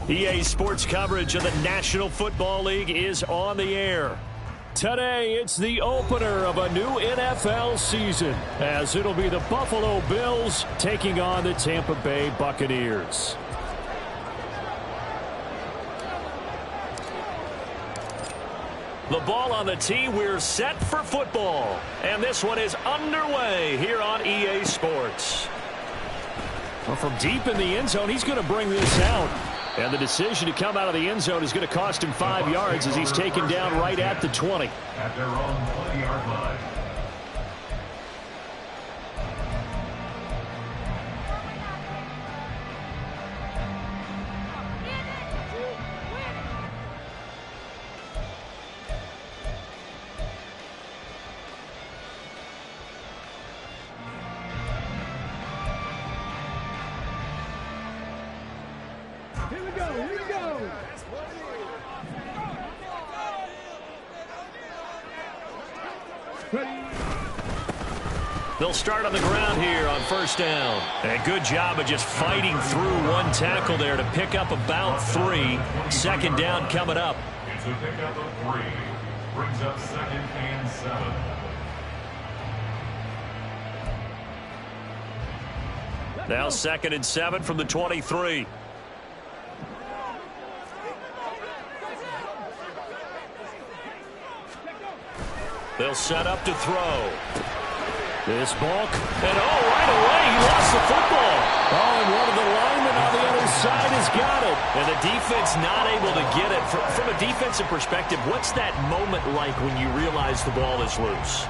EA Sports coverage of the National Football League is on the air. Today, it's the opener of a new NFL season, as it'll be the Buffalo Bills taking on the Tampa Bay Buccaneers. The ball on the tee, we're set for football. And this one is underway here on EA Sports. Well, from deep in the end zone, he's going to bring this out. And the decision to come out of the end zone is going to cost him 5 yards as he's taken down right at the 20. At their own 20-yard line. They'll start on the ground here on first down. And a good job of just fighting through one tackle there to pick up about 3. Second down coming up. It's a pickup of 3. Brings up 2nd and 7. Now 2nd and 7 from the 23. They'll set up to throw. This bulk, and right away, he lost the football. And one of the linemen on the other side has got it. And the defense not able to get it. From a defensive perspective, what's that moment like when you realize the ball is loose?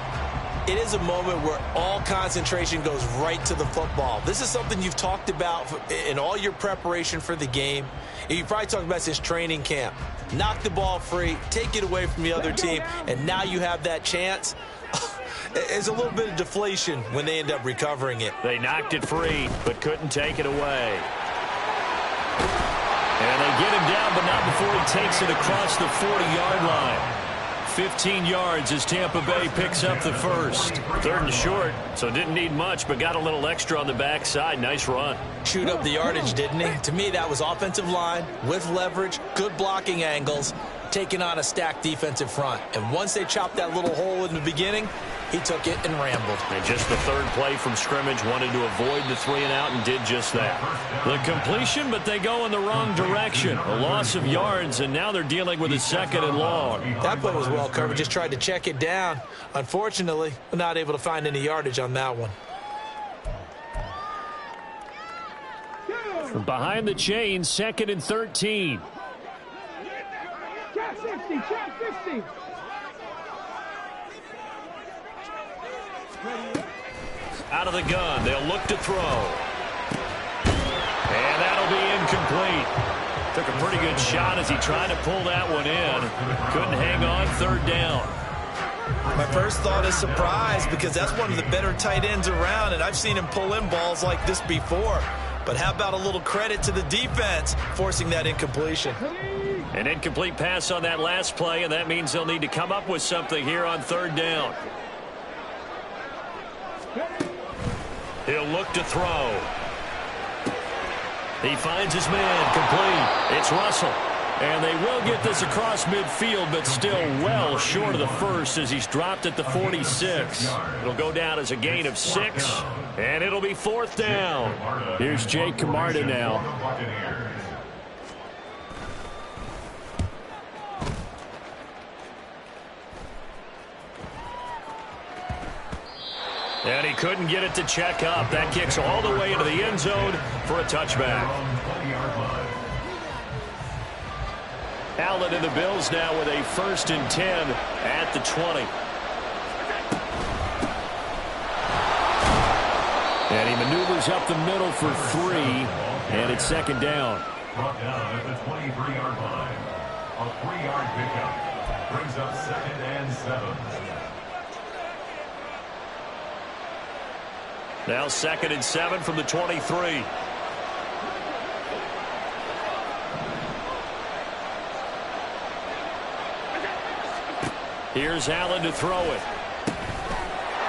It is a moment where all concentration goes right to the football. This is something you've talked about in all your preparation for the game. And you probably talked about since training camp. Knock the ball free, take it away from the other team, and now you have that chance. It's a little bit of deflation when they end up recovering it. They knocked it free, but couldn't take it away. And they get him down, but not before he takes it across the 40-yard line. 15 yards as Tampa Bay picks up the first. 3rd and short, so didn't need much, but got a little extra on the backside. Nice run. Chewed up the yardage, didn't he? To me, that was offensive line with leverage, good blocking angles, taking on a stacked defensive front. And once they chopped that little hole in the beginning, he took it and rambled. And just the 3rd play from scrimmage, wanted to avoid the 3 and out and did just that. The completion, but they go in the wrong direction. A loss of yards, and now they're dealing with a 2nd and long. That play was well covered. Just tried to check it down. Unfortunately, not able to find any yardage on that one. From behind the chains, 2nd and 13. Check 60, check 50. Out of the gun, they'll look to throw. And that'll be incomplete. Took a pretty good shot as he tried to pull that one in. Couldn't hang on, 3rd down. My first thought is surprise, because that's one of the better tight ends around, and I've seen him pull in balls like this before. But how about a little credit to the defense forcing that incompletion? An incomplete pass on that last play, and that means they'll need to come up with something here on third down. He'll look to throw. He finds his man, complete. It's Russell. And they will get this across midfield, but still well short of the first as he's dropped at the 46. It'll go down as a gain of 6, and it'll be fourth down. Here's Jake Camarda now. And he couldn't get it to check up. That kicks all the way into the end zone for a touchback. Allen and the Bills now with a 1st and 10 at the 20. And he maneuvers up the middle for 3, and it's 2nd down. Brought down at the 23-yard line. A 3-yard pickup brings up 2nd and 7. Now 2nd and 7 from the 23. Here's Allen to throw it.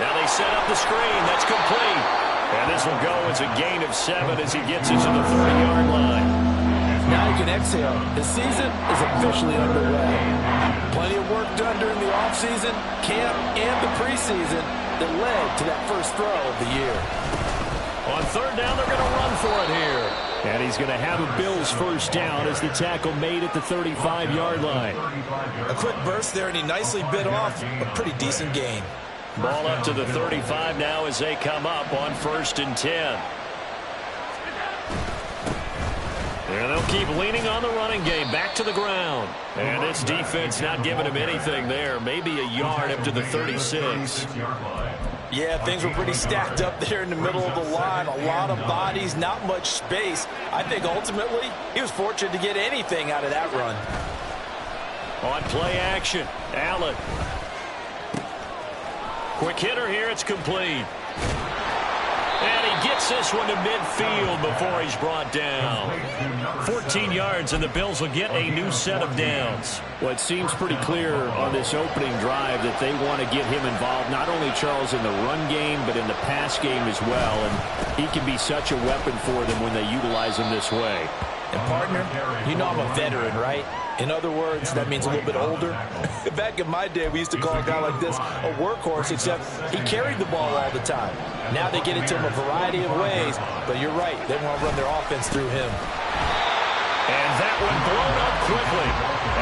Now they set up the screen. That's complete. And this will go as a gain of 7 as he gets into the 30-yard line. Now you can exhale. The season is officially underway. Plenty of work done during the offseason, camp, and the preseason that led to that first throw of the year. On third down, they're going to run for it here. And he's going to have a Bills first down as the tackle made at the 35-yard line. A quick burst there, and he nicely bit off a pretty decent gain. Ball up to the 35 now as they come up on 1st and 10. And they'll keep leaning on the running game back to the ground. And this defense not giving him anything there. Maybe a yard up to the 36. Yeah, things were pretty stacked up there in the middle of the line. A lot of bodies, not much space. I think ultimately he was fortunate to get anything out of that run. On play action, Allen. Quick hitter here, it's complete. And he gets this one to midfield before he's brought down. 14 yards, and the Bills will get a new set of downs. Well, it seems pretty clear on this opening drive that they want to get him involved, not only, Charles, in the run game, but in the pass game as well. And he can be such a weapon for them when they utilize him this way. And, partner, you know I'm a veteran, right? In other words, that means a little bit older. Back in my day, we used to call a guy like this a workhorse, except he carried the ball all the time. Now they get it to him a variety of ways, but you're right, they want to run their offense through him. And that one blown up quickly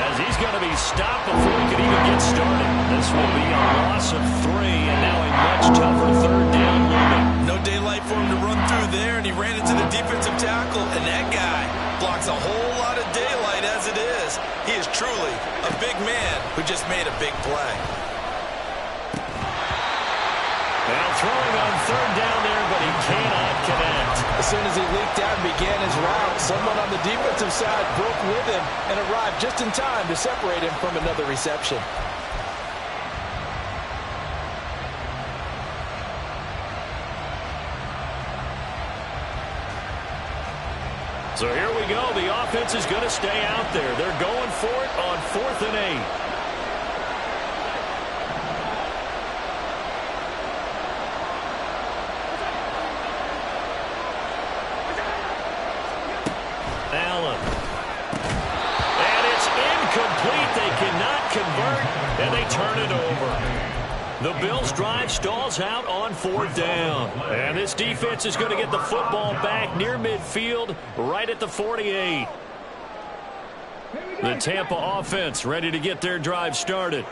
as he's going to be stopped before he can even get started. This will be a loss of 3, and now a much tougher third down looming. No daylight for him to run through there, and he ran into the defensive tackle, and that guy blocks a whole lot of daylight as it is. He is truly a big man who just made a big play. Now throwing on third down there, but he cannot connect. As soon as he leaked out and began his route, someone on the defensive side broke with him and arrived just in time to separate him from another reception. So here we go. The offense is going to stay out there. They're going for it on 4th and 8. Allen. And it's incomplete. They cannot convert, and they turn it over. The Bills' drive stalls out on 4th down. And this defense is going to get the football back near midfield, right at the 48. The Tampa offense ready to get their drive started.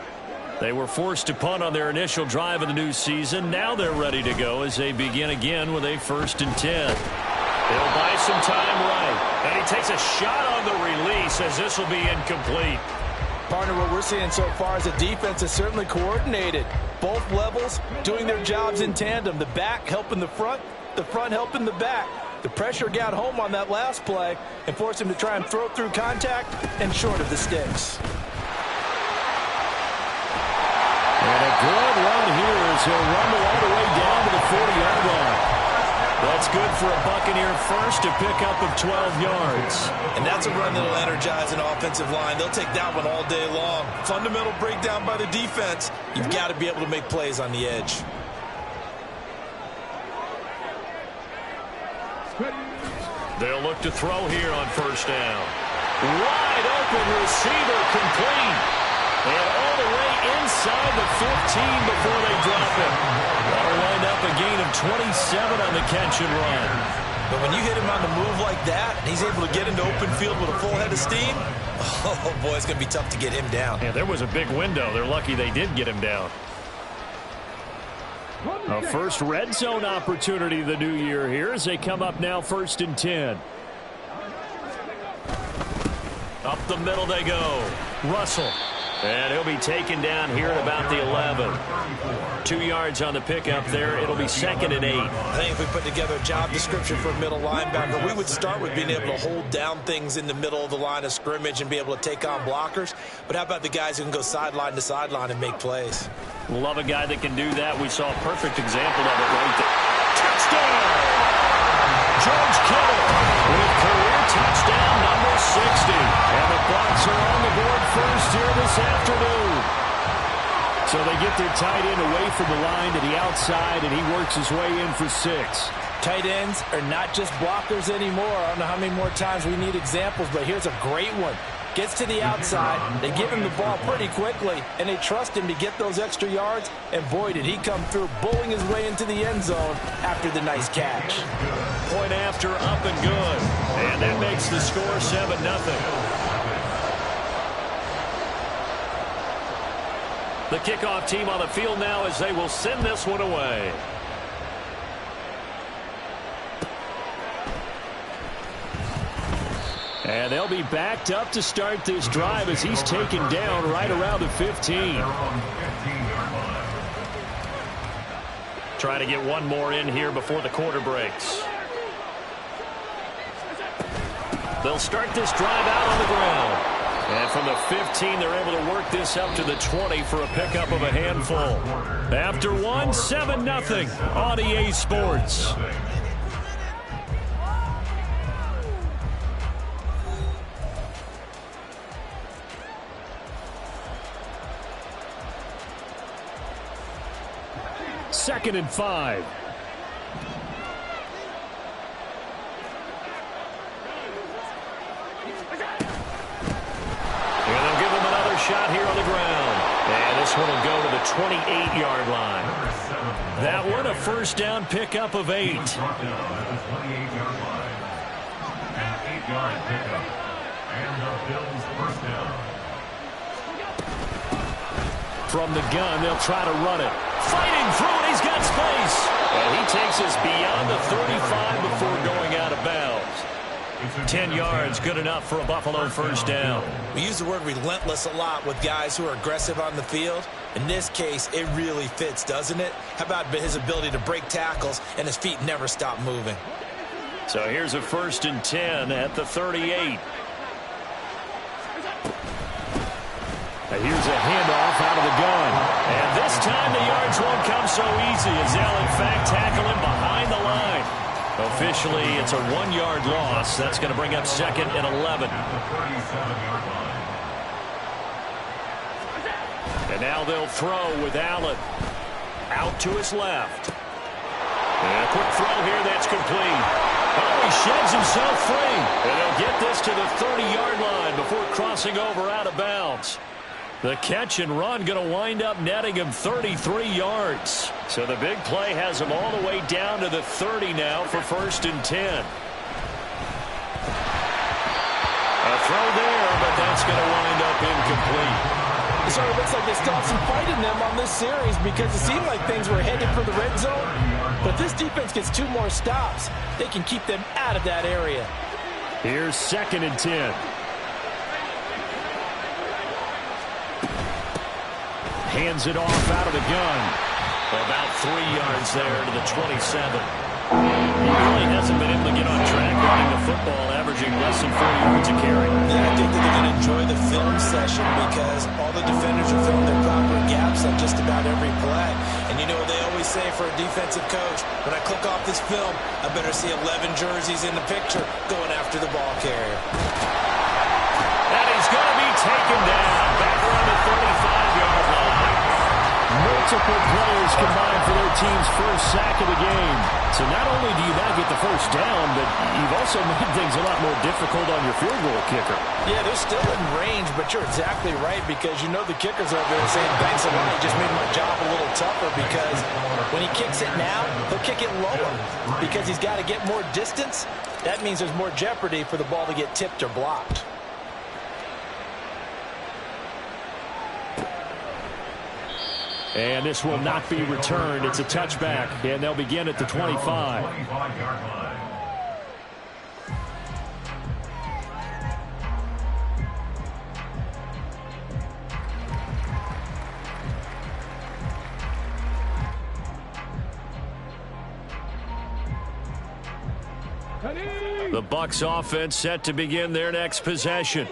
They were forced to punt on their initial drive of the new season. Now they're ready to go as they begin again with a 1st and 10. They'll buy some time right. And he takes a shot on the release as this will be incomplete. Partner, what we're seeing so far is the defense is certainly coordinated. Both levels doing their jobs in tandem. The back helping the front helping the back. The pressure got home on that last play and forced him to try and throw through contact and short of the sticks. And a good run here as he'll run all the way down to the 40-yard line. That's good for a Buccaneer first, a pickup of 12 yards. And that's a run that'll energize an offensive line. They'll take that one all day long. Fundamental breakdown by the defense. You've got to be able to make plays on the edge. They'll look to throw here on first down. Wide open receiver complete. And all the way inside the 15 before they drop him. That'll wind up a gain of 27 on the catch and run. But when you hit him on the move like that, and he's able to get into open field with a full head of steam, oh boy, it's going to be tough to get him down. Yeah, there was a big window. They're lucky they did get him down. A first red zone opportunity the new year here as they come up now 1st and 10. Up the middle they go. Russell. And he'll be taken down here at about the 11. 2 yards on the pickup there. It'll be 2nd and 8. I think if we put together a job description for a middle linebacker, we would start with being able to hold down things in the middle of the line of scrimmage and be able to take on blockers. But how about the guys who can go sideline to sideline and make plays? Love a guy that can do that. We saw a perfect example of it right there. Touchdown! George Kittle with career touchdown number 60. And the Bucs are on the board first here this afternoon. So they get their tight end away from the line to the outside, and he works his way in for 6. Tight ends are not just blockers anymore. I don't know how many more times we need examples, but here's a great one. Gets to the outside, they give him the ball pretty quickly, and they trust him to get those extra yards, and boy, did he come through, bowling his way into the end zone after the nice catch. Point after, up and good. And that makes the score 7-0. The kickoff team on the field now as they will send this one away. And they'll be backed up to start this drive as he's taken down right around the 15. Trying to get one more in here before the quarter breaks. They'll start this drive out on the ground. And from the 15, they're able to work this up to the 20 for a pickup of a handful. After one, 7-0 on EA Sports. Second and 5. And they'll give him another shot here on the ground. And this one will go to the 28-yard line. That one a first down pickup of 8. An 8-yard pickup. And the Bills first down. From the gun, they'll try to run it. Fighting through it, he's got space. And he takes us beyond the 35 before going out of bounds. 10 yards, good enough for a Buffalo first down. We use the word relentless a lot with guys who are aggressive on the field. In this case, it really fits, doesn't it? How about his ability to break tackles and his feet never stop moving? So here's a 1st and 10 at the 38. Here's a handoff out of the gun. And this time the yards won't come so easy as they'll in fact tackle him behind the line. Officially, it's a 1-yard loss. That's going to bring up 2nd and 11. And now they'll throw with Allen. Out to his left. And a quick throw here that's complete. Oh, he sheds himself free. And they'll get this to the 30-yard line before crossing over out of bounds. The catch and run going to wind up netting him 33 yards. So the big play has him all the way down to the 30 now for 1st and 10. A throw there, but that's going to wind up incomplete. It sort of looks like they still have some fight in them on this series because it seemed like things were headed for the red zone. But if this defense gets 2 more stops, they can keep them out of that area. Here's 2nd and 10. Hands it off out of the gun. About 3 yards there to the 27. He really hasn't been able to get on track running the football, averaging less than 40 yards a carry. Yeah, I think that they're going to enjoy the film session because all the defenders are filling their proper gaps on just about every play. And, you know, they always say for a defensive coach, when I click off this film, I better see 11 jerseys in the picture going after the ball carrier. And he's going to be taken down back around the 35-yard line. Multiple players combined for their team's first sack of the game. So not only do you not get the first down, but you've also made things a lot more difficult on your field goal kicker. Yeah, they're still in range, but you're exactly right because you know the kickers over there saying, thanks a lot, just made my job a little tougher because when he kicks it now, he'll kick it lower because he's got to get more distance. That means there's more jeopardy for the ball to get tipped or blocked. And this will not be returned. It's a touchback, and they'll begin at the 25. 25-yard line. The Bucs offense set to begin their next possession.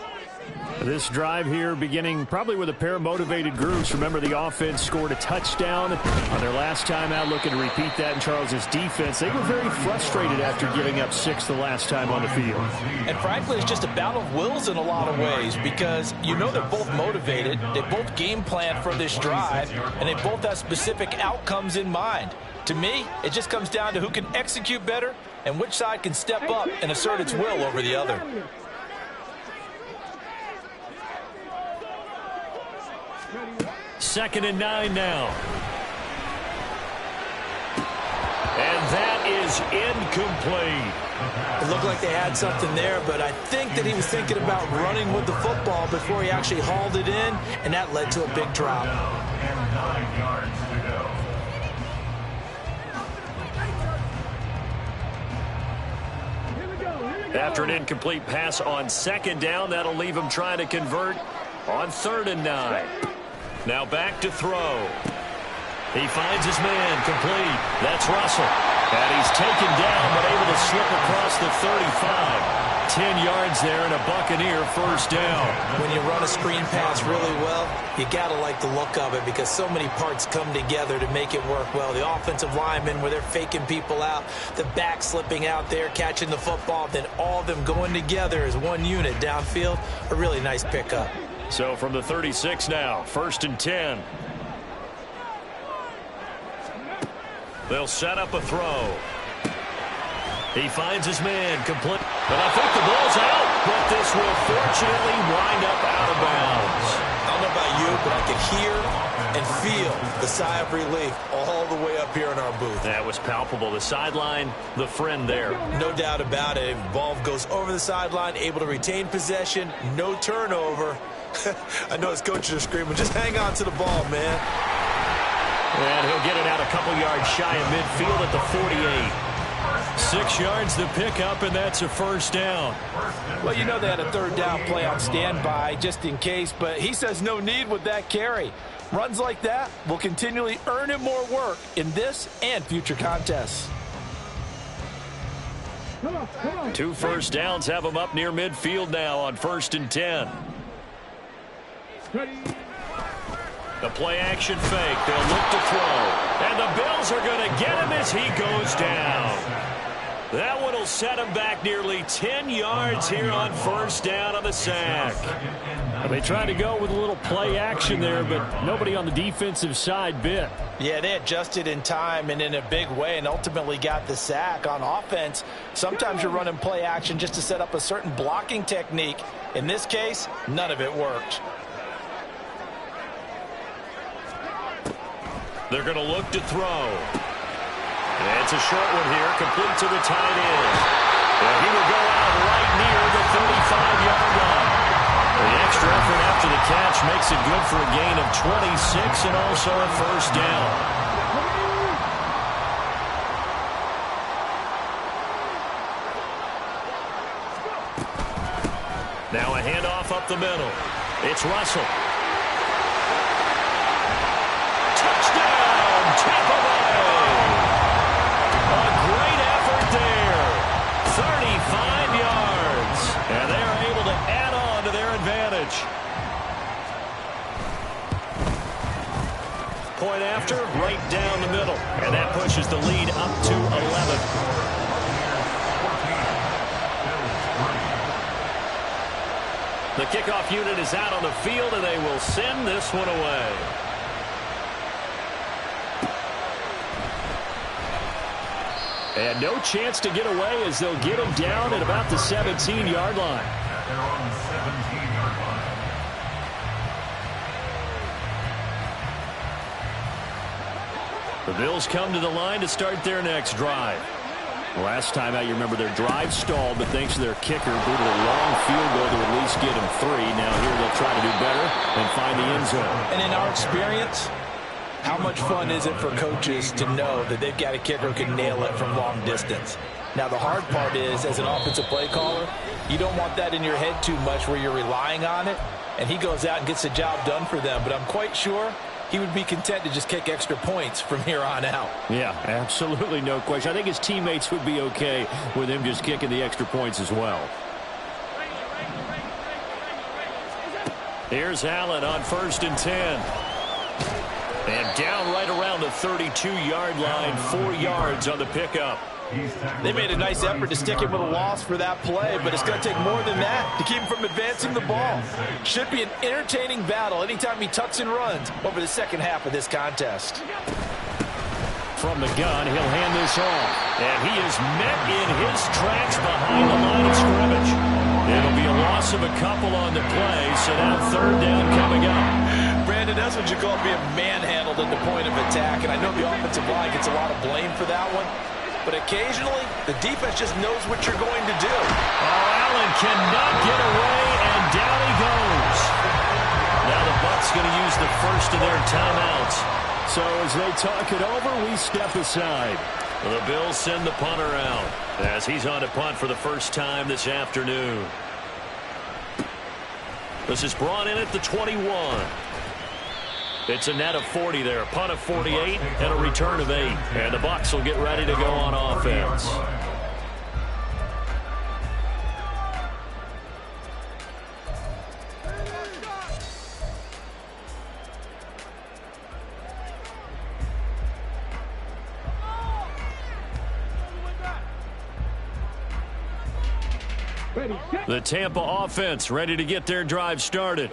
This drive here beginning probably with a pair of motivated groups. Remember, the offense scored a touchdown on their last time out, looking to repeat that in Charles's defense. They were very frustrated after giving up 6 the last time on the field. And frankly, it's just a battle of wills in a lot of ways because you know they're both motivated, they both game plan for this drive, and they both have specific outcomes in mind. To me, it just comes down to who can execute better and which side can step up and assert its will over the other. Second and 9 now. And that is incomplete. It looked like they had something there, but I think that he was thinking about running with the football before he actually hauled it in, and that led to a big drop. And 9 yards to go. After an incomplete pass on second down, that'll leave him trying to convert on 3rd and 9. Now back to throw. He finds his man complete. That's Russell. And he's taken down but able to slip across the 35. 10 yards there and a Buccaneer first down. When you run a screen pass really well, you got to like the look of it because so many parts come together to make it work well. The offensive linemen where they're faking people out, the back slipping out there, catching the football, then all of them going together as one unit downfield. A really nice pickup. So from the 36 now, 1st and 10. They'll set up a throw. He finds his man complete. But I think the ball's out, but this will fortunately wind up out of bounds. I don't know about you, but I could hear and feel the sigh of relief all the way up here in our booth. That was palpable. The sideline, the friend there. No doubt about it. Ball goes over the sideline, able to retain possession, no turnover. I know his coaches are screaming, just hang on to the ball, man. And he'll get it out a couple yards shy of midfield at the 48. 6 yards the pickup, and that's a first down. Well, you know they had a 3rd down play on standby just in case, but he says no need with that carry. Runs like that will continually earn him more work in this and future contests. 2 first downs have him up near midfield now on 1st and 10. The play action fake. They'll look to throw. And the Bills are going to get him as he goes down. That one will set him back nearly 10 yards here on 1st down on the sack. They tried to go with a little play action there, but nobody on the defensive side bit. Yeah, they adjusted in time and in a big way and ultimately got the sack. On offense, sometimes you're running play action just to set up a certain blocking technique. In this case, none of it worked. They're going to look to throw. And it's a short one here, complete to the tight end. And he will go out right near the 35-yard line. The extra effort after the catch makes it good for a gain of 26 and also a first down. Now a handoff up the middle. It's Russell. Touchdown, Tampa Bay. A great effort there. 35 yards. And they are able to add on to their advantage. point after, right down the middle. And that pushes the lead up to 11. The kickoff unit is out on the field, and they will send this one away. And no chance to get away as they'll get him down at about the 17-yard line. They're on the 17-yard line. The Bills come to the line to start their next drive. Last time out, you remember their drive stalled, but thanks to their kicker, booted a long field goal to at least get them 3. Now here they'll try to do better and find the end zone. And in our experience, how much fun is it for coaches to know that they've got a kicker who can nail it from long distance? Now, the hard part is, as an offensive play caller, you don't want that in your head too much where you're relying on it, and he goes out and gets the job done for them. But I'm quite sure he would be content to just kick extra points from here on out. Yeah, absolutely no question. I think his teammates would be okay with him just kicking the extra points as well. Here's Allen on 1st and 10. And down right around the 32-yard line, 4 yards on the pickup. They made a nice effort to stick him with a loss for that play, but it's going to take more than that to keep him from advancing the ball. Should be an entertaining battle anytime he tucks and runs over the second half of this contest. From the gun, he'll hand this off. And he is met in his tracks behind the line of scrimmage. It'll be a loss of a couple on the play, so now 3rd down coming up. Brandon, that's what you call being manhandled at the point of attack, and I know the offensive line gets a lot of blame for that one. But occasionally, the defense just knows what you're going to do. Oh, Allen cannot get away, and down he goes. Now the Bucs going to use the first of their timeouts. So as they talk it over, we step aside. The Bills send the punter out as he's on to punt for the first time this afternoon. This is brought in at the 21. It's a net of 40 there, a punt of 48, and a return of 8. And the Bucs will get ready to go on offense. The Tampa offense ready to get their drive started.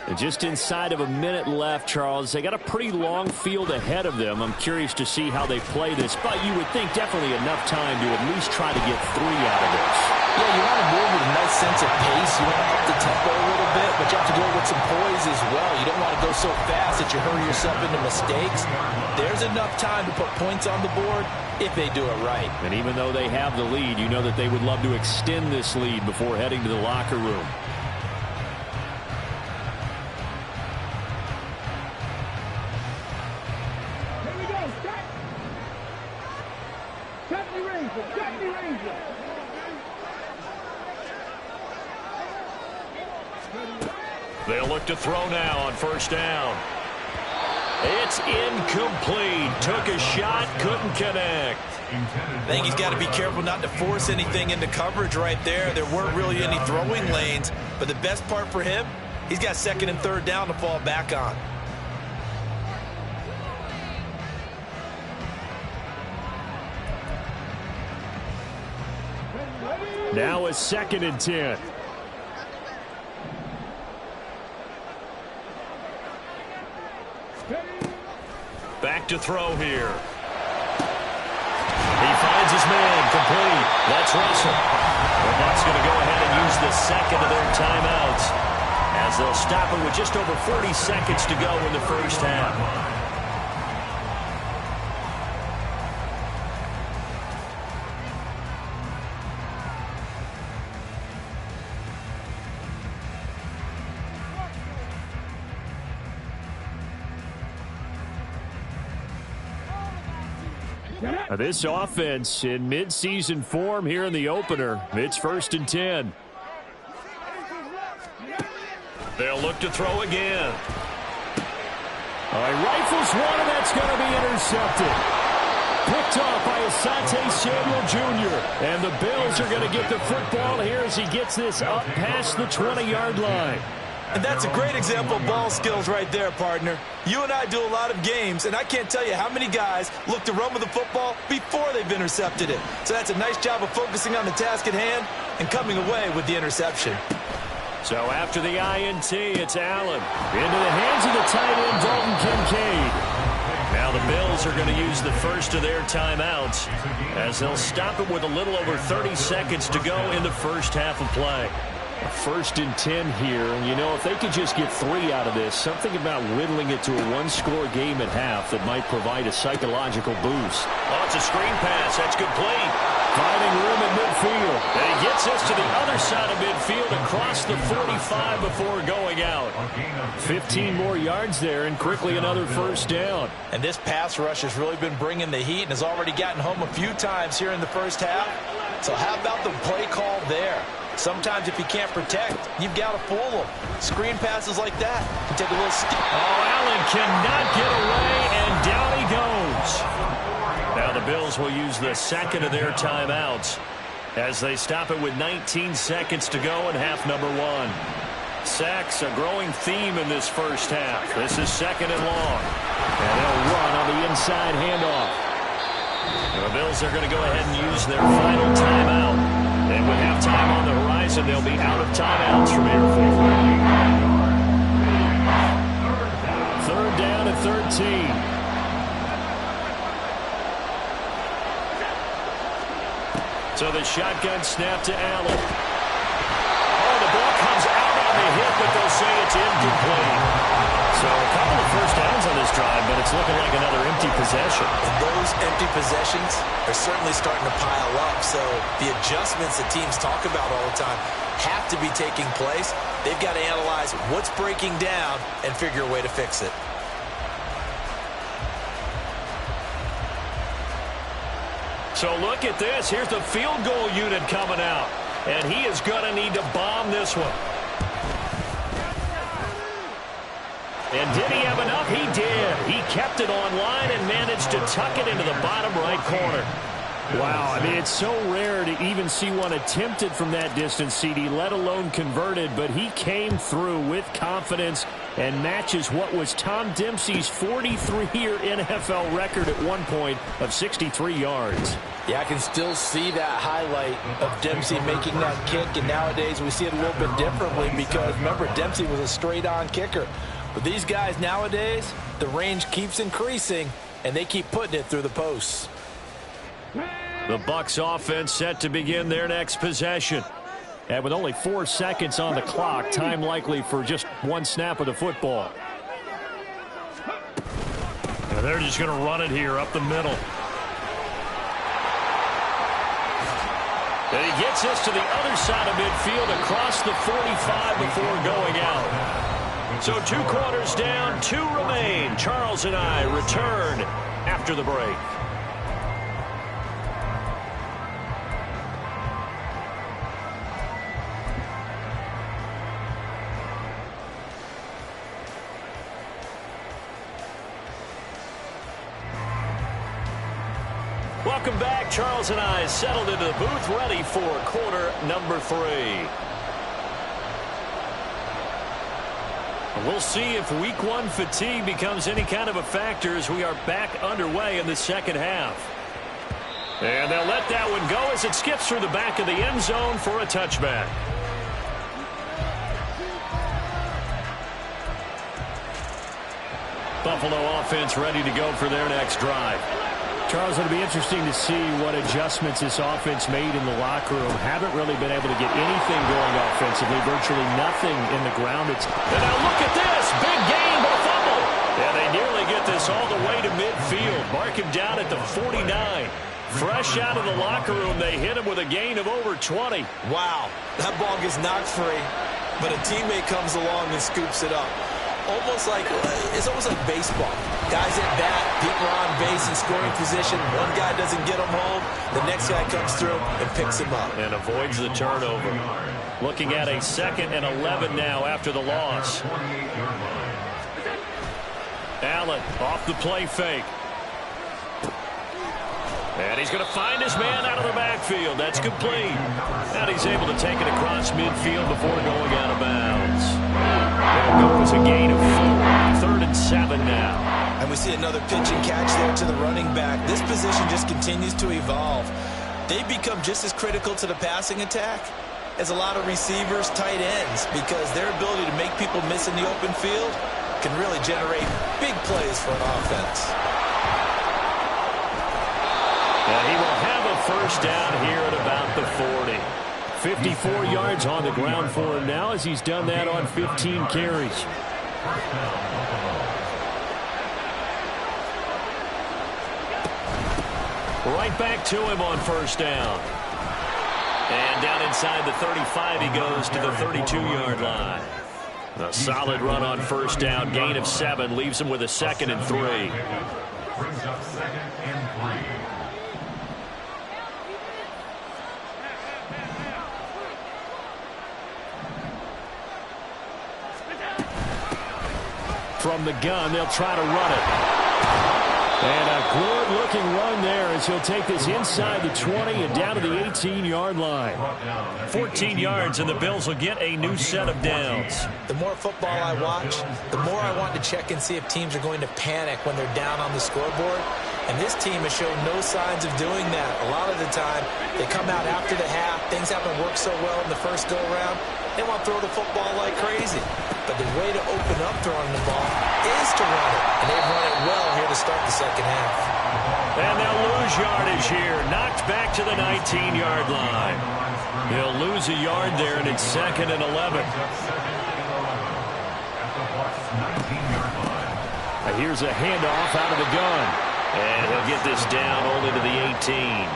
And just inside of a minute left, Charles. They got a pretty long field ahead of them. I'm curious to see how they play this, but you would think definitely enough time to at least try to get 3 out of this. Yeah, you want to move with a nice sense of pace. You want to up the tempo a little bit, but you have to do it with some poise as well. You don't want to go so fast that you hurry yourself into mistakes. There's enough time to put points on the board if they do it right. And even though they have the lead, you know that they would love to extend this lead before heading to the locker room. They'll look to throw now on 1st down. It's incomplete. Took a shot, couldn't connect. I think he's got to be careful not to force anything into coverage right there. There weren't really any throwing lanes, but the best part for him, he's got 2nd and 3rd down to fall back on. Now a 2nd and 10. Back to throw here. He finds his man, complete. That's Russell. The Bucs going to go ahead and use the 2nd of their timeouts as they'll stop it with just over 40 seconds to go in the first half. This offense in midseason form here in the opener. It's 1st and 10. They'll look to throw again. Rifles one, and that's going to be intercepted. Picked off by Asante Samuel Jr. And the Bills are going to get the football here as he gets this up past the 20-yard line. And that's a great example of ball skills right there, partner. You and I do a lot of games, and I can't tell you how many guys look to run with the football before they've intercepted it. So that's a nice job of focusing on the task at hand and coming away with the interception. So after the INT, it's Allen. Into the hands of the tight end, Dalton Kincaid. Now the Bills are going to use the first of their timeouts as they'll stop it with a little over 30 seconds to go in the first half of play. A 1st and 10 here, and you know, if they could just get 3 out of this, something about whittling it to a one-score game at half that might provide a psychological boost. Oh, it's a screen pass. That's complete. Finding room at midfield. And he gets this to the other side of midfield across the 45 before going out. 15 more yards there, and quickly another first down. And this pass rush has really been bringing the heat and has already gotten home a few times here in the first half. So how about the play call there? Sometimes if you can't protect, you've got to fool them. Screen passes like that can take a little skip. Oh, Allen cannot get away, and down he goes. Now the Bills will use the second of their timeouts as they stop it with 19 seconds to go in half number 1. Sacks a growing theme in this first half. This is 2nd and long. And they'll run on the inside handoff. And the Bills are going to go ahead and use their final timeout. And with halftime on the horizon, they'll be out of timeouts from here forward. 3rd down and 13. So the shotgun snap to Allen. Oh, the ball comes out on the hit, but they'll say it's incomplete. So a couple of first downs on this drive, but it's looking like another empty possession. And those empty possessions are certainly starting to pile up. So the adjustments that teams talk about all the time have to be taking place. They've got to analyze what's breaking down and figure a way to fix it. So look at this. Here's the field goal unit coming out. And he is going to need to bomb this one. And did he have enough? He did. He kept it online and managed to tuck it into the bottom right corner. Wow, I mean, it's so rare to even see one attempted from that distance, CD, let alone converted, but he came through with confidence and matches what was Tom Dempsey's 43-year NFL record at one point of 63 yards. Yeah, I can still see that highlight of Dempsey making that kick, and nowadays we see it a little bit differently because, remember, Dempsey was a straight-on kicker. But these guys nowadays, the range keeps increasing, and they keep putting it through the posts. The Bucs offense set to begin their next possession. And with only 4 seconds on the clock, time likely for just one snap of the football. And they're just going to run it here up the middle. And he gets this to the other side of midfield across the 45 before going out. So 2 quarters down, 2 remain. Charles and I return after the break. Welcome back. Charles and I settled into the booth, ready for quarter number 3. We'll see if week 1 fatigue becomes any kind of a factor as we are back underway in the second half. And they'll let that one go as it skips through the back of the end zone for a touchback. Buffalo offense ready to go for their next drive. Charles, it'll be interesting to see what adjustments this offense made in the locker room. Haven't really been able to get anything going offensively. Virtually nothing in the ground. And now look at this. Big gain, but a fumble. And they nearly get this all the way to midfield. Mark him down at the 49. Fresh out of the locker room, they hit him with a gain of over 20. Wow, that ball gets knocked free, but a teammate comes along and scoops it up. It's almost like baseball. Guys at bat, people are on base in scoring position. One guy doesn't get him home. The next guy comes through and picks him up. And avoids the turnover. Looking at a 2nd and 11 now after the loss. Allen off the play fake. And he's going to find his man out of the backfield. That's complete. And he's able to take it across midfield before going out of bounds. There goes a gain of 4. 3rd and 7 now. And we see another pitch and catch there to the running back. This position just continues to evolve. They become just as critical to the passing attack as a lot of receivers, tight ends, because their ability to make people miss in the open field can really generate big plays for an offense. And he will have a first down here at about the 40. 54 yards on the ground for him now as he's done that on 15 carries. Right back to him on first down. And down inside the 35, he goes to the 32-yard line. A solid run on first down, gain of 7, leaves him with a 2nd and 3. Brings up 2nd and 3. From the gun, they'll try to run it. And a good-looking run there as he'll take this inside the 20 and down to the 18-yard line. 14 yards, and the Bills will get a new set of downs. The more football I watch, the more I want to check and see if teams are going to panic when they're down on the scoreboard. And this team has shown no signs of doing that. A lot of the time, they come out after the half. Things haven't worked so well in the first go-around. They want to throw the football like crazy. But the way to open up throwing the ball is to run it. And they've run it well here to start the second half. And they'll lose yardage here. Knocked back to the 19-yard line. They'll lose a yard there, and it's 2nd and 11. Here's a handoff out of the gun. And he'll get this down only to the 18.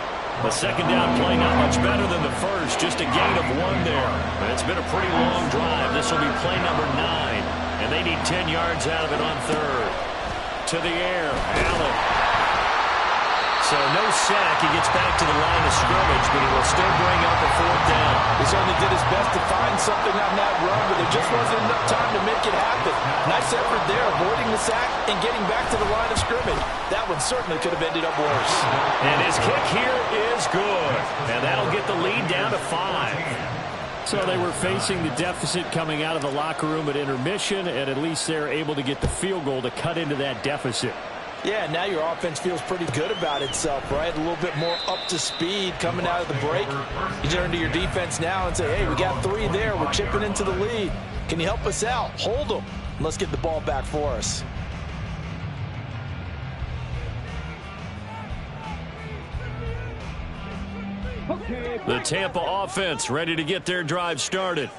The second down play not much better than the first. Just a gain of 1 there. It's been a pretty long drive. This will be play number 9. And they need 10 yards out of it on 3rd. To the air. Allen. So no sack. He gets back to the line of scrimmage, but he will still bring up a 4th down. He certainly did his best to find something on that run, but there just wasn't enough time to make it happen. Nice effort there, avoiding the sack and getting back to the line of scrimmage. That one certainly could have ended up worse. And his kick here is good. And that'll get the lead down to 5. So they were facing the deficit coming out of the locker room at intermission, and at least they're able to get the field goal to cut into that deficit. Yeah, now your offense feels pretty good about itself, right? A little bit more up to speed coming out of the break. You turn to your defense now and say, hey, we got 3 there. We're chipping into the lead. Can you help us out? Hold them. Let's get the ball back for us. The Tampa offense ready to get their drive started.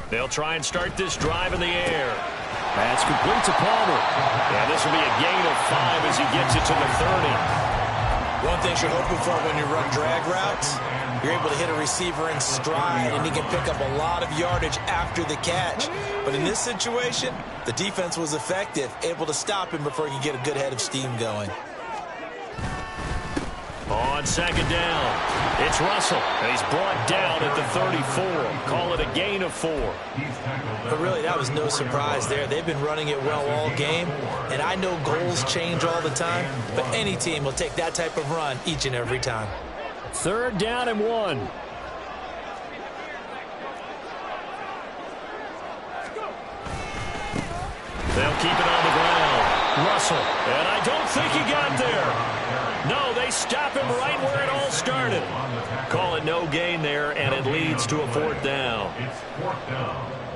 They'll try and start this drive in the air. That's complete to Palmer. And this will be a gain of 5 as he gets it to the 30. One thing you're hoping for when you run drag routes, you're able to hit a receiver in stride, and he can pick up a lot of yardage after the catch. But in this situation, the defense was effective, able to stop him before he could get a good head of steam going. On second down, it's Russell. And he's brought down at the 34. Call it a gain of 4. But really, that was no surprise there. They've been running it well all game. And I know goals change all the time, but any team will take that type of run each and every time. 3rd down and 1. They'll keep it on the ground. Russell, and I don't think he got there. No, they stop him right where it all started. Call it no gain there, and it leads to a 4th down.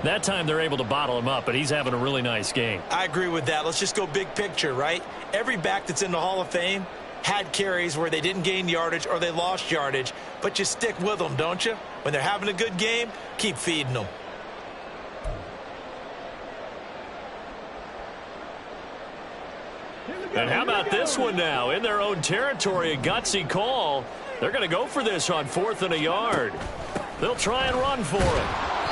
That time they're able to bottle him up, but he's having a really nice game. I agree with that. Let's just go big picture, right? Every back that's in the Hall of Fame had carries where they didn't gain yardage or they lost yardage, but you stick with them, don't you? When they're having a good game, keep feeding them. And how about this one now? In their own territory, a gutsy call. They're going to go for this on 4th and a yard. They'll try and run for it.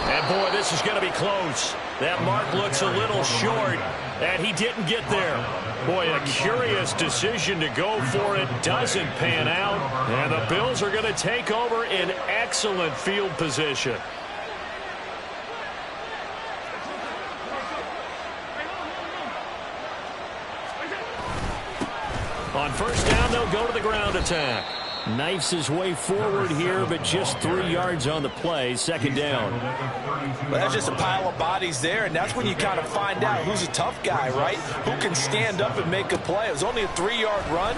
And, boy, this is going to be close. That mark looks a little short, and he didn't get there. Boy, a curious decision to go for it. Doesn't pan out. And the Bills are going to take over in excellent field position. On first down, they'll go to the ground attack. Knifes his way forward here, but just 3 yards on the play. Second down. Well, that's just a pile of bodies there, and that's when you kind of find out who's a tough guy, right? Who can stand up and make a play. It was only a 3-yard run,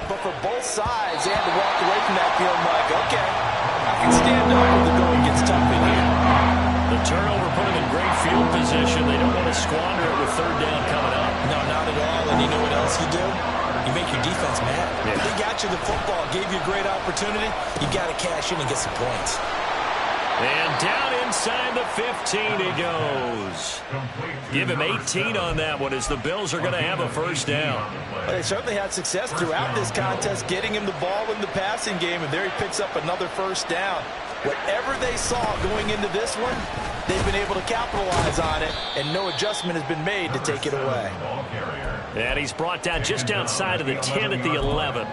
but for both sides, they had to walk away from that feeling like, okay, I can stand up when the going gets tough in here. The turnover put them in great field position. They don't want to squander it with third down coming up. No, not at all. And you know what else you do? You make your defense mad. Yeah. They got you the football, gave you a great opportunity. You got to cash in and get some points. And down inside the 15 he goes. Give him 18 on that one as the Bills are going to have a first down. Well, they certainly had success throughout this contest getting him the ball in the passing game, and there he picks up another first down. Whatever they saw going into this one, they've been able to capitalize on it, and no adjustment has been made to take it away. And he's brought down just outside of the 10 at the 11.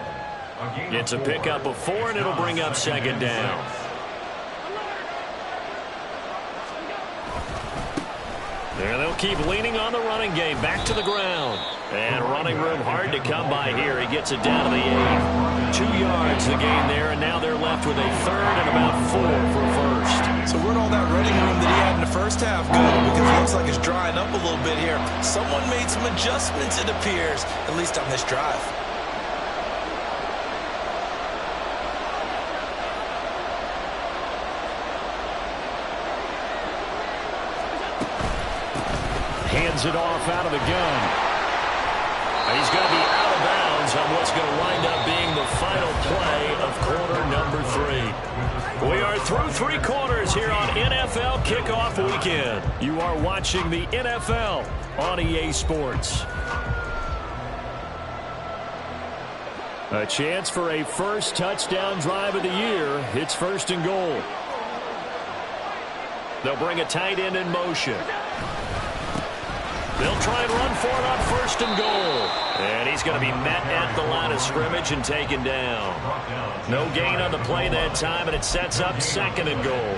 It's a pickup of 4, and it'll bring up second down. There they'll keep leaning on the running game. Back to the ground. And running room hard to come by here. He gets it down to the 8. 2 yards the gain there, and now they're left with a third and about 4 for first. So where'd all that running room that he had in the first half go? Because it looks like it's drying up a little bit here. Someone made some adjustments, it appears, at least on this drive. Hands it off out of the gun. He's going to be out of bounds on what's going to wind up being the final play of quarter number 3. We are through 3 quarters here on NFL Kickoff Weekend. You are watching the NFL on EA Sports. A chance for a first touchdown drive of the year. It's first and goal. They'll bring a tight end in motion. They'll try and run for it on first and goal. And he's going to be met at the line of scrimmage and taken down. No gain on the play that time, and it sets up second and goal.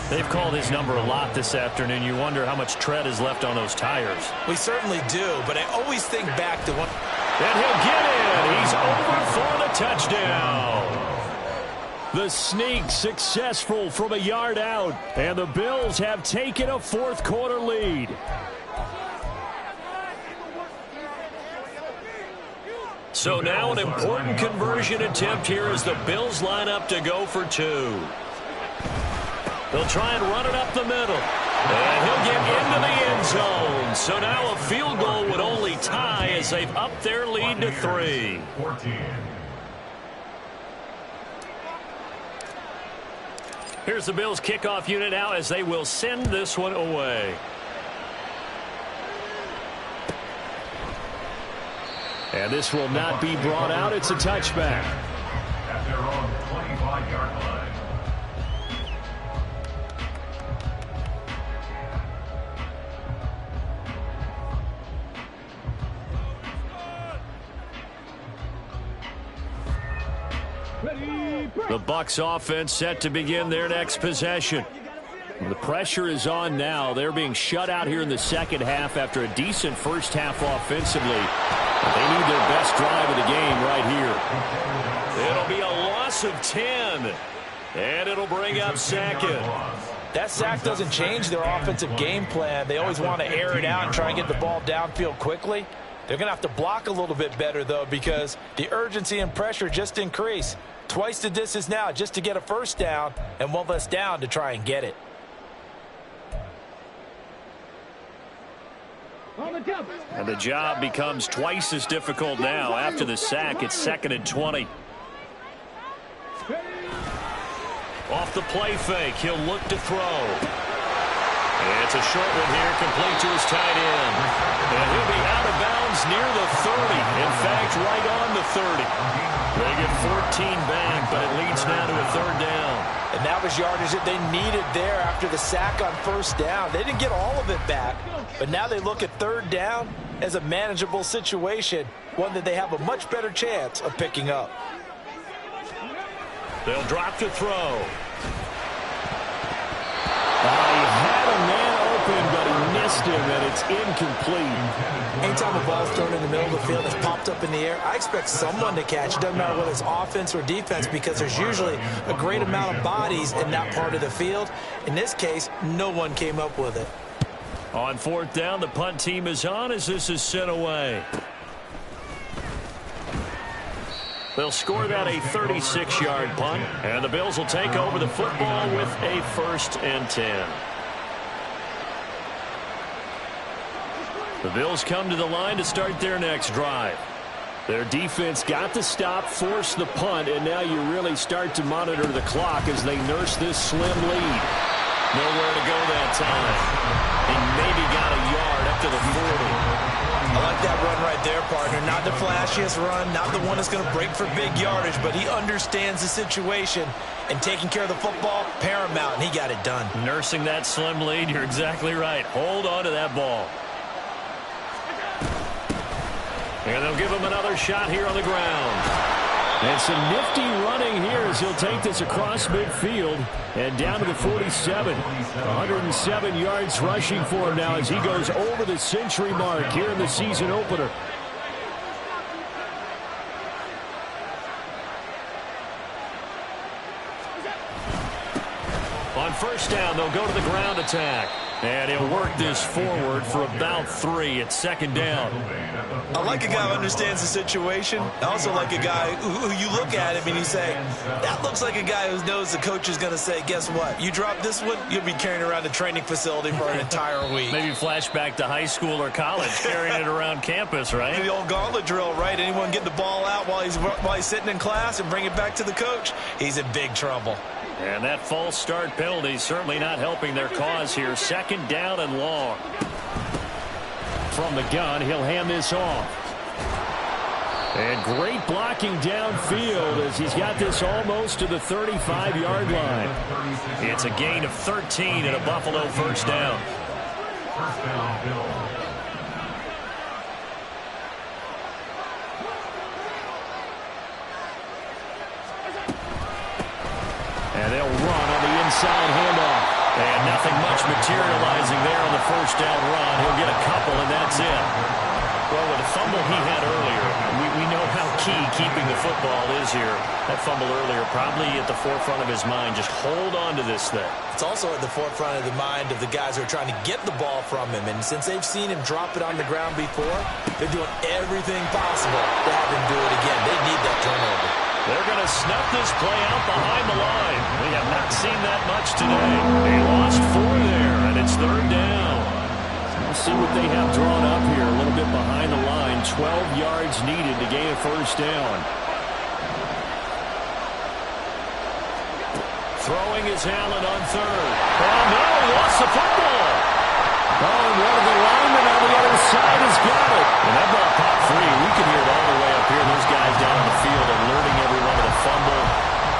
They've called his number a lot this afternoon. You wonder how much tread is left on those tires. We certainly do, but I always think back to one. And he'll get in. He's over for the touchdown. The sneak successful from a yard out. And the Bills have taken a fourth-quarter lead. So now an important conversion attempt here as the Bills line up to go for 2. They'll try and run it up the middle. And he'll get into the end zone. So now a field goal would only tie as they've upped their lead to 3. Here's the Bills kickoff unit now as they will send this one away. And this will not be brought out. It's a touchback. At their own 25-yard line. The Bucs offense set to begin their next possession. The pressure is on now. They're being shut out here in the second half after a decent first half offensively. They need their best drive of the game right here. It'll be a loss of 10. And it'll bring up second. That sack doesn't change their offensive game plan. They always want to air it out and try and get the ball downfield quickly. They're going to have to block a little bit better, though, because the urgency and pressure just increase. Twice the distance now just to get a first down, and one less down to try and get it. And the job becomes twice as difficult now. After the sack, it's 2nd and 20. Off the play fake, he'll look to throw. It's a short one here, complete to his tight end. And he'll be out of bounds near the 30. In fact, right on the 30. They get 14 back, but it leads now to a third down. And that was yardage that they needed there after the sack on first down. They didn't get all of it back, but now they look at third down as a manageable situation, one that they have a much better chance of picking up. They'll drop to throw. He had a man open, but he missed him, and it's incomplete. Anytime a ball's thrown in the middle of the field that's popped up in the air, I expect someone to catch. It doesn't matter whether it's offense or defense, because there's usually a great amount of bodies in that part of the field. In this case, no one came up with it. On fourth down, the punt team is on as this is sent away. They'll score that a 36-yard punt, and the Bills will take over the football with a 1st and 10. The Bills come to the line to start their next drive. Their defense got the stop, forced the punt, and now you really start to monitor the clock as they nurse this slim lead. Nowhere to go that time. He maybe got a yard up to the 40. I like that run right there, partner. Not the flashiest run, not the one that's going to break for big yardage, but he understands the situation, and taking care of the football, paramount, and he got it done. Nursing that slim lead, you're exactly right. Hold on to that ball. And they'll give him another shot here on the ground. And some nifty running here as he'll take this across midfield and down to the 47. 107 yards rushing for him now as he goes over the century mark here in the season opener. On first down, they'll go to the ground attack. And he'll work this forward for about 3 at second down. I like a guy who understands the situation. I also like a guy who you look at him and you say, that looks like a guy who knows the coach is going to say, guess what? You drop this one, you'll be carrying around the training facility for an entire week. Maybe flashback to high school or college, carrying it around campus, right? The old gauntlet drill, right? Anyone get the ball out while he's sitting in class and bring it back to the coach, he's in big trouble. And that false start penalty certainly not helping their cause here. Second down and long. From the gun, he'll hand this off. And great blocking downfield as he's got this almost to the 35-yard line. It's a gain of 13 and a Buffalo first down. First down, Bills. And they'll run on the inside handoff. And nothing much materializing there on the first down run. He'll get a couple, and that's it. Well, with the fumble he had earlier, we know how key keeping the football is here. That fumble earlier probably at the forefront of his mind. Just hold on to this thing. It's also at the forefront of the mind of the guys who are trying to get the ball from him. And since they've seen him drop it on the ground before, they're doing everything possible to have him do it again. They need that turnover. They're going to snuff this play out behind the line. We have not seen that much today. They lost 4 there, and it's third down. We'll see what they have drawn up here. A little bit behind the line. 12 yards needed to gain a first down. Throwing is Allen on third. Oh, no, he lost the football. Oh, and one of the linemen on the other side has got it. And that ball popped free. We can hear it all the way up here. Those guys down on the field alerting everyone to the fumble.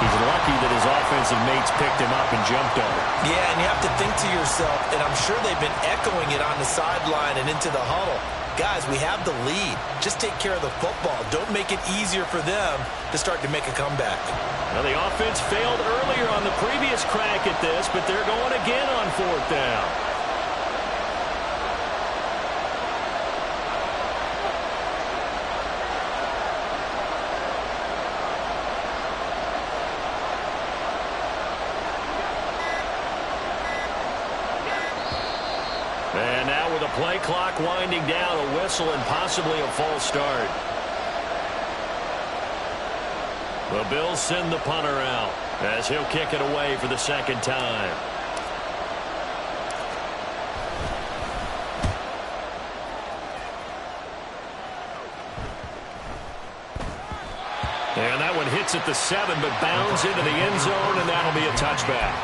He's lucky that his offensive mates picked him up and jumped on it. Yeah, and you have to think to yourself, and I'm sure they've been echoing it on the sideline and into the huddle. Guys, we have the lead. Just take care of the football. Don't make it easier for them to start to make a comeback. Now, the offense failed earlier on the previous crack at this, but they're going again on fourth down. And now with the play clock winding down, a whistle and possibly a false start. The Bills send the punter out as he'll kick it away for the second time. And that one hits at the 7, but bounds into the end zone, and that'll be a touchback.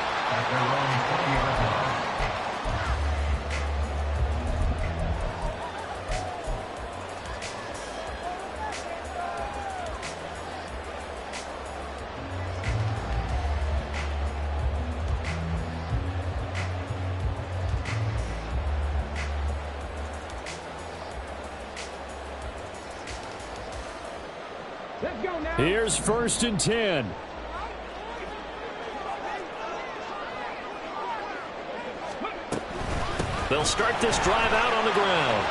Let's go now. Here's 1st and 10. They'll start this drive out on the ground.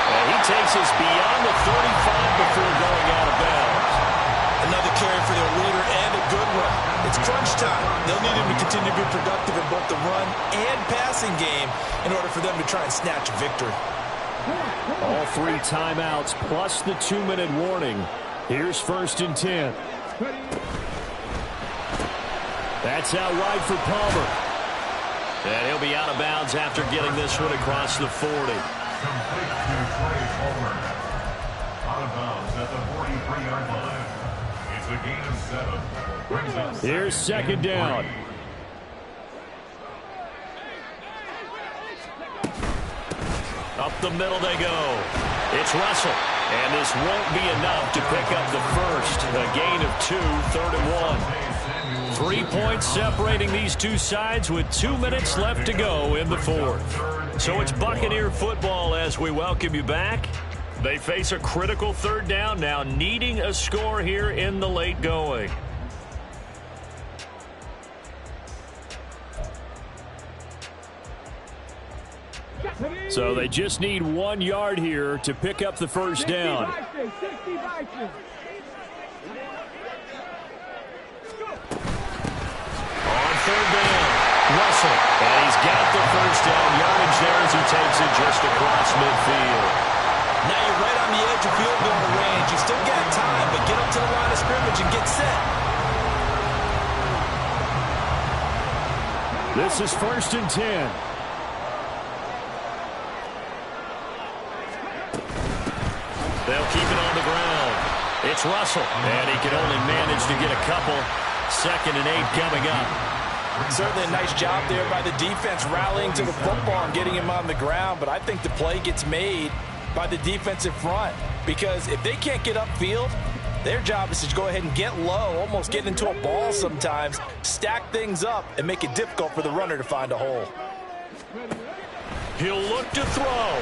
And he takes us beyond the 35 before going out of bounds. Another carry for their leader and a good one. It's crunch time. They'll need him to continue to be productive in both the run and passing game in order for them to try and snatch a victory. All 3 timeouts plus the 2-minute warning. Here's 1st and 10. That's out wide for Palmer. And he'll be out of bounds after getting this one across the 40. Complete to Trey Palmer. Out of bounds at the 43-yard line. It's a gain of 7. Brings up Here's 2nd down. Up the middle they go. It's Russell. And this won't be enough to pick up the first. A gain of 2, 3rd and 1. 3 points separating these two sides with 2 minutes left to go in the 4th. So it's Buccaneer football as we welcome you back. They face a critical 3rd down now, needing a score here in the late going. So they just need 1 yard here to pick up the first down. On 3rd down, Russell. And he's got the first down yardage there as he takes it just across midfield. Now you're right on the edge of field goal range. You still got time, but get up to the line of scrimmage and get set. This is 1st and 10. They'll keep it on the ground. It's Russell, and he can only manage to get a couple. 2nd and 8 coming up. Certainly a nice job there by the defense rallying to the football and getting him on the ground, but I think the play gets made by the defensive front because if they can't get upfield, their job is to go ahead and get low, almost get into a ball sometimes, stack things up, and make it difficult for the runner to find a hole. He'll look to throw.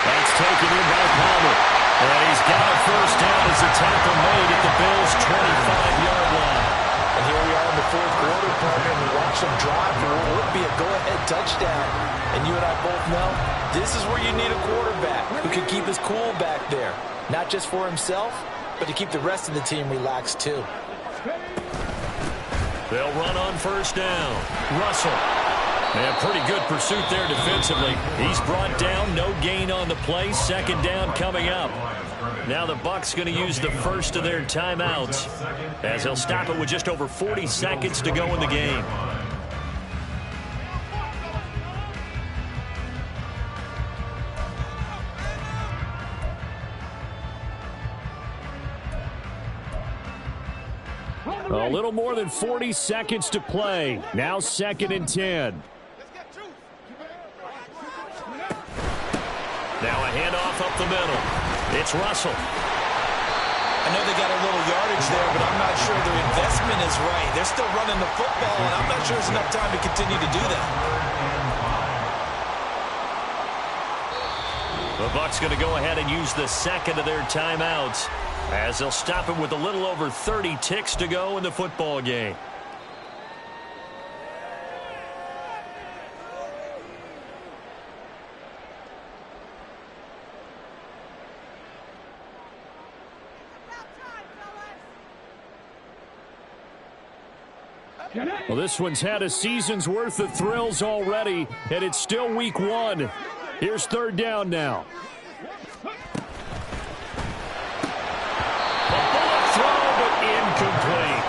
That's taken in by Palmer. And he's got a first down as the tackle made at the Bills' 25-yard line. And here we are in the 4th quarter, partner, and we watch them drive for what would be a go-ahead touchdown. And you and I both know this is where you need a quarterback who can keep his cool back there. Not just for himself, but to keep the rest of the team relaxed too. They'll run on first down. Russell. And pretty good pursuit there defensively. He's brought down, no gain on the play. 2nd down coming up. Now the Bucs going to use the first of their timeouts as they'll stop it with just over 40 seconds to go in the game. A little more than 40 seconds to play. Now 2nd and 10. Now a handoff up the middle. It's Russell. I know they got a little yardage there, but I'm not sure their investment is right. They're still running the football, and I'm not sure there's enough time to continue to do that. The Bucs going to go ahead and use the 2nd of their timeouts as they'll stop it with a little over 30 ticks to go in the football game. Well, this one's had a season's worth of thrills already, and it's still week 1. Here's 3rd down now. A bullet throw, but incomplete.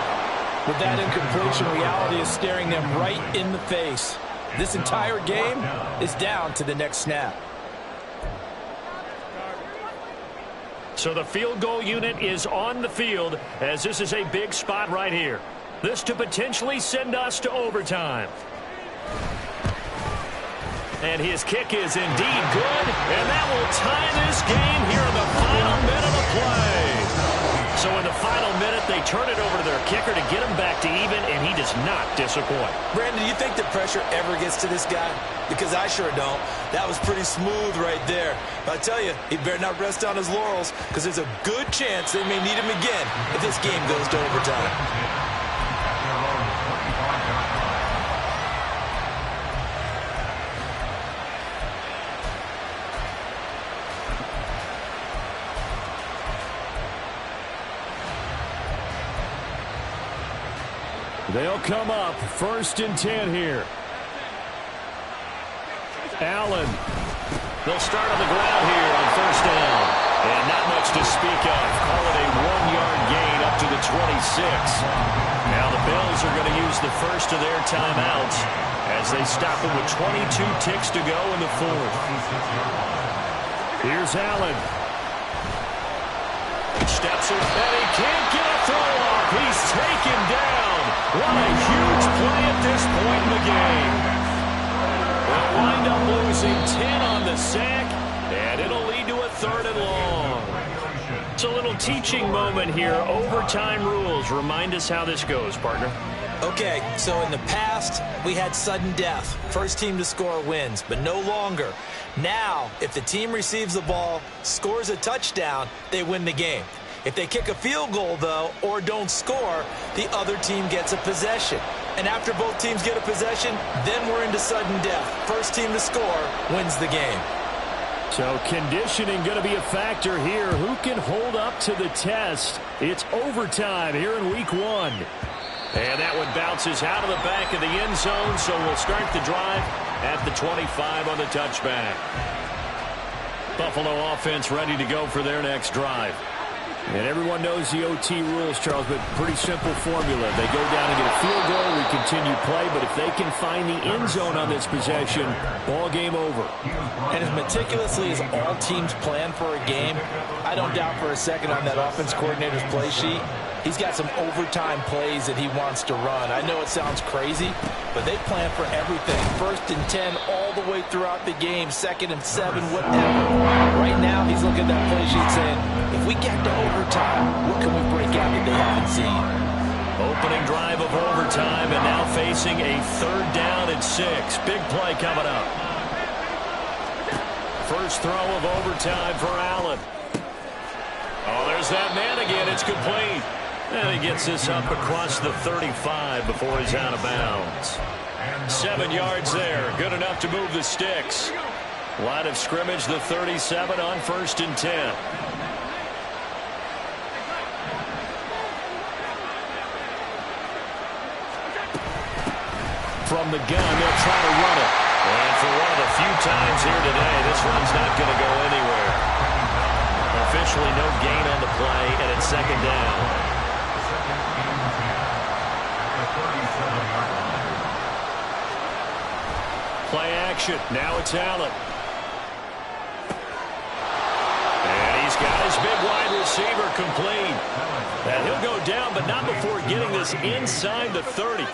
With that incompletion, reality is staring them right in the face. This entire game is down to the next snap. So the field goal unit is on the field as this is a big spot right here. This to potentially send us to overtime. And his kick is indeed good, and that will tie this game here in the final minute of play. So in the final minute, they turn it over to their kicker to get him back to even, and he does not disappoint. Brandon, do you think the pressure ever gets to this guy? Because I sure don't. That was pretty smooth right there. But I tell you, he better not rest on his laurels, because there's a good chance they may need him again if this game goes to overtime. They'll come up 1st and 10 here. Allen. They'll start on the ground here on 1st down. And not much to speak of. Call it a 1-yard gain up to the 26. Now the Bills are going to use the first of their timeouts as they stop it with 22 ticks to go in the 4th. Here's Allen. Steps it, and he can't get a throw off. He's taken down. What a huge play at this point in the game. They'll wind up losing 10 on the sack, and it'll lead to a 3rd and long. It's a little teaching moment here. Overtime rules. Remind us how this goes, partner. Okay, so in the past, we had sudden death. First team to score wins, but no longer. Now, if the team receives the ball, scores a touchdown, they win the game. If they kick a field goal, though, or don't score, the other team gets a possession. And after both teams get a possession, then we're into sudden death. First team to score wins the game. So conditioning going to be a factor here. Who can hold up to the test? It's overtime here in week 1. And that one bounces out of the back of the end zone, so we'll start the drive at the 25 on the touchback. Buffalo offense ready to go for their next drive. And everyone knows the OT rules, Charles, but pretty simple formula. They go down and get a field goal, we continue play, but if they can find the end zone on this possession, ball game over. And as meticulously as all teams plan for a game, I don't doubt for a second on that offense coordinator's play sheet, he's got some overtime plays that he wants to run. I know it sounds crazy, but they plan for everything. 1st and 10 all the way throughout the game, 2nd and 7, whatever. Right now, he's looking at that play sheet saying, if we get to overtime, what can we break out that they haven't seen? Opening drive of overtime, and now facing a 3rd down and 6. Big play coming up. First throw of overtime for Allen. Oh, there's that man again. It's complete. And he gets this up across the 35 before he's out of bounds. 7 yards there. Good enough to move the sticks. Line of scrimmage, the 37 on 1st and 10. From the gun, they'll try to run it. And for one of the few times here today, this one's not going to go anywhere. Officially no gain on the play, and it's 2nd down. Play action. Now it's Allen. And he's got his big wide receiver complete. And he'll go down, but not before getting this inside the 30.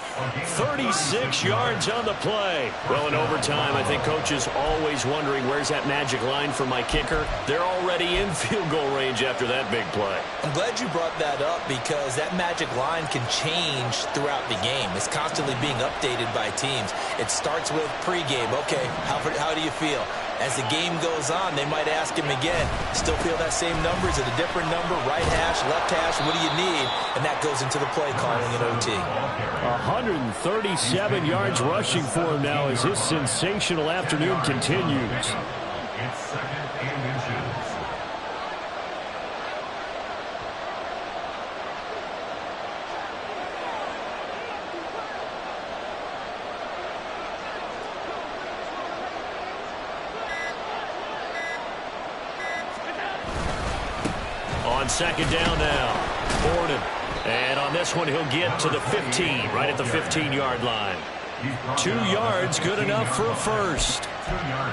36 yards on the play. Well, in overtime, I think Coach is always wondering, where's that magic line for my kicker? They're already in field goal range after that big play. I'm glad you brought that up because that magic line can change throughout the game. It's constantly being updated by teams. It starts with pregame. Okay, how do you feel? As the game goes on, they might ask him again, still feel that same number? Is it a different number? Right hash, left hash, what do you need? And that goes into the play calling in OT. 137 yards rushing for him now as his sensational afternoon continues. It's 2nd and inches. On 2nd down now, Gordon. And on this one, he'll get to the 15, right at the 15-yard line. 2 yards, good enough for a first.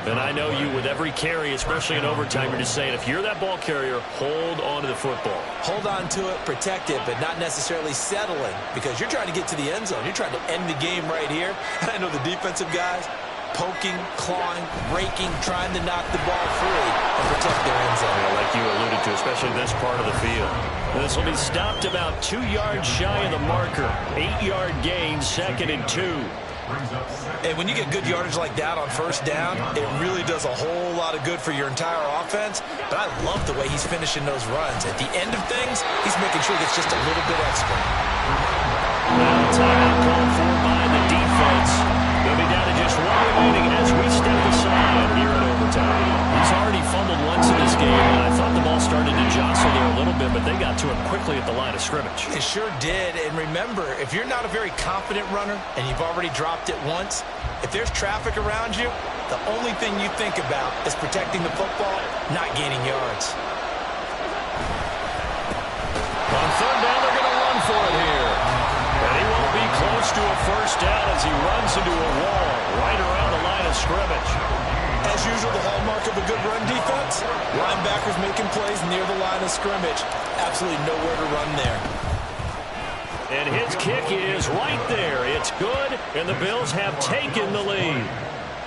And I know you, with every carry, especially in overtime, you're just saying, if you're that ball carrier, hold on to the football. Hold on to it, protect it, but not necessarily settling because you're trying to get to the end zone. You're trying to end the game right here. I know the defensive guys, poking, clawing, raking, trying to knock the ball free and protect their end zone. Yeah, like you alluded to, especially this part of the field. This will be stopped about 2 yards shy of the marker. 8-yard gain, 2nd and 2. And when you get good yardage like that on first down, it really does a whole lot of good for your entire offense. But I love the way he's finishing those runs. At the end of things, he's making sure he gets just a little bit extra. Now, timeout called for by the defense. They'll be down to just 1 remaining as we step aside here in overtime. He's already fumbled once in this game, and I thought the ball started to jostle there a little bit, but they got to it quickly at the line of scrimmage. It sure did. And remember, if you're not a very confident runner and you've already dropped it once, if there's traffic around you, the only thing you think about is protecting the football, not gaining yards. On third down, they're going to run for it here. And he won't be close to a first down as he runs into a wall right around the line of scrimmage. As usual, the hallmark of a good run defense, linebackers making plays near the line of scrimmage. Absolutely nowhere to run there. And his kick is right there. It's good, and the Bills have taken the lead.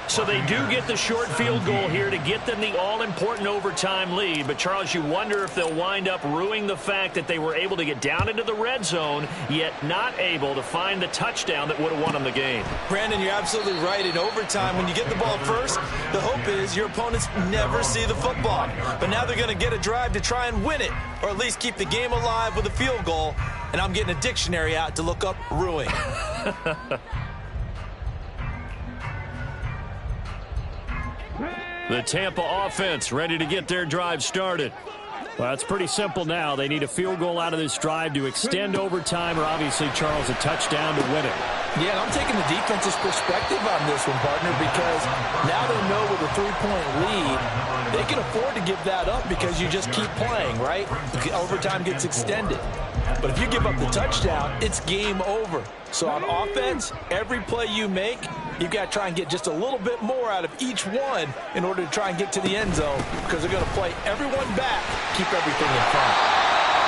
So they do get the short field goal here to get them the all-important overtime lead. But, Charles, you wonder if they'll wind up ruining the fact that they were able to get down into the red zone, yet not able to find the touchdown that would have won them the game. Brandon, you're absolutely right. In overtime, when you get the ball first, the hope is your opponents never see the football. But now they're going to get a drive to try and win it, or at least keep the game alive with a field goal. And I'm getting a dictionary out to look up ruin. The Tampa offense ready to get their drive started. Well, it's pretty simple now. They need a field goal out of this drive to extend overtime, or obviously, Charles, a touchdown to win it. Yeah, and I'm taking the defense's perspective on this one, partner, because now they know with a 3-point lead, they can afford to give that up because you just keep playing, right? Overtime gets extended. But if you give up the touchdown, it's game over. So on offense, every play you make, you've got to try and get just a little bit more out of each one in order to try and get to the end zone, because they're going to play everyone back, keep everything in front.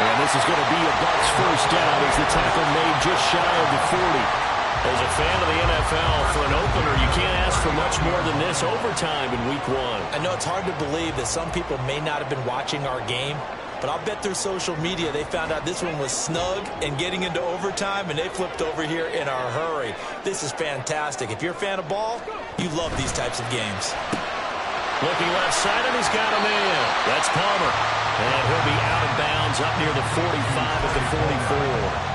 And this is going to be a Bucs first down as the tackle made just shy of the 40. As a fan of the NFL, for an opener, you can't ask for much more than this overtime in Week 1. I know it's hard to believe that some people may not have been watching our game, but I'll bet through social media they found out this one was snug and getting into overtime, and they flipped over here in a hurry. This is fantastic. If you're a fan of ball, you love these types of games. Looking left side, and he's got him in. That's Palmer. And he'll be out of bounds up near the 45 at the 44.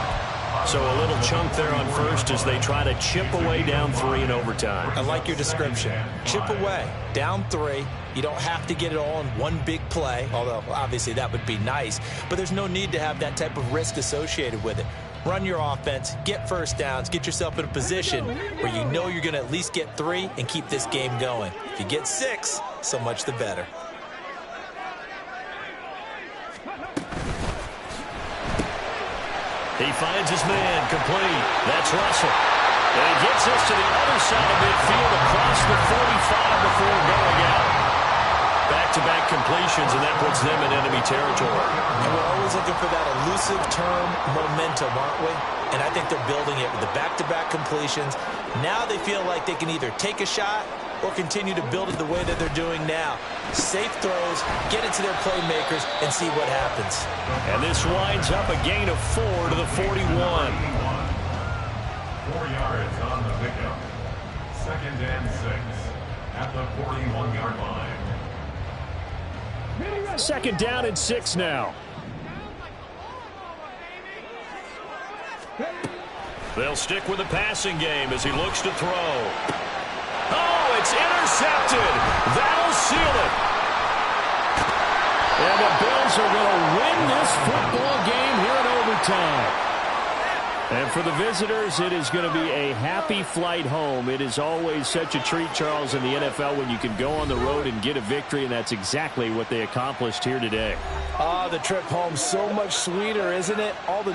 So a little chunk there on first as they try to chip away down 3 in overtime. I like your description. Chip away, down 3. You don't have to get it all in one big play, although obviously that would be nice. But there's no need to have that type of risk associated with it. Run your offense, get first downs, get yourself in a position where you know you're going to at least get 3 and keep this game going. If you get 6, so much the better. He finds his man complete. That's Russell. And he gets us to the other side of midfield across the 45 before going out. Back-to-back completions, and that puts them in enemy territory. And we're always looking for that elusive term momentum, aren't we? And I think they're building it with the back-to-back completions. Now they feel like they can either take a shot or continue to build it the way that they're doing now. Safe throws, get it to their playmakers, and see what happens. And this winds up a gain of 4 to the 41. 4 yards on the pickup. 2nd and 6 at the 41-yard line. 2nd down and 6 now. They'll stick with the passing game as he looks to throw. Oh, it's intercepted. That'll seal it. And the Bills are going to win this football game here in overtime. And for the visitors, it is going to be a happy flight home. It is always such a treat, Charles, in the NFL when you can go on the road and get a victory, and that's exactly what they accomplished here today. The trip home so much sweeter, isn't it? All the